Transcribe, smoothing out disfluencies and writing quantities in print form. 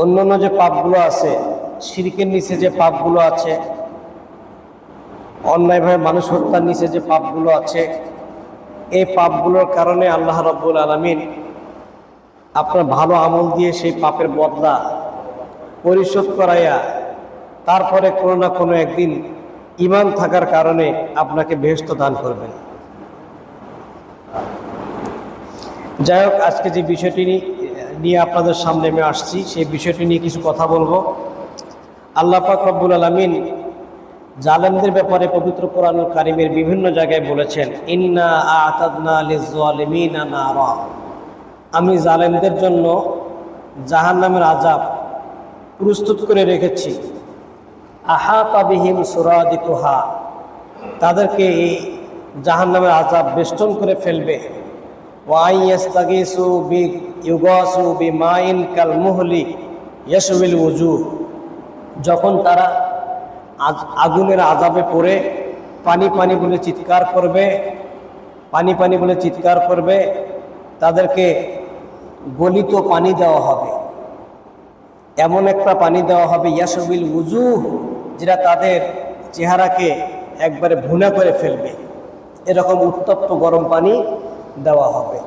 অন্যান্য যে পাপগুলো আছে, শিরকের নিচে যে পাপগুলো আছে, অন্যায়ভাবে মানুষ হত্যার নিচে যে পাপগুলো আছে, এই পাপগুলোর কারণে আল্লাহ রাব্বুল আলামিন আপনার ভালো আমল দিয়ে সেই পাপের বদলা পরিশোধ করাইয়া তারপরে কোনো না কোনো একদিন ঈমান থাকার কারণে আপনাকে বেহেশত দান করবেন। যাই হোক, আজকে যে বিষয়টি নিয়ে আপনাদের সামনে আমি আসছি, সেই বিষয়টি নিয়ে কিছু কথা বলবো। আল্লাহ পাক রব্বুল আলামিন জালেমদের ব্যাপারে পবিত্র কোরআনুল কারীমের বিভিন্ন জায়গায় বলেছেন, ইন্না আ'তাদনা লিয-যালিমিনা নারা, আমি জালেমদের জন্য জাহান্নামের আযাব প্রস্তুত করে রেখেছি। আহাতা বিহিম সুরাদিকুহা, তাদেরকে এই জাহান্নামের আযাব বেষ্টন করে ফেলবে। ওয়া ইয়াস্তাগিসু বিয়ুগাসু বিমাইন কাল মুহলি ইয়াশউইল ওযুহ, যখন তারা আগুনের আযাবে পড়ে পানি পানি বলে চিৎকার করবে, পানি পানি বলে চিৎকার করবে, তাদেরকে গলিত পানি দেওয়া হবে, এমন একটা পানি দেওয়া হবে ইয়াশউইল ওযুহ, যেটা তাদের চেহারাকে একবারে ভুনা করে ফেলবে, এরকম উত্তপ্ত গরম পানি দেওয়া হবে।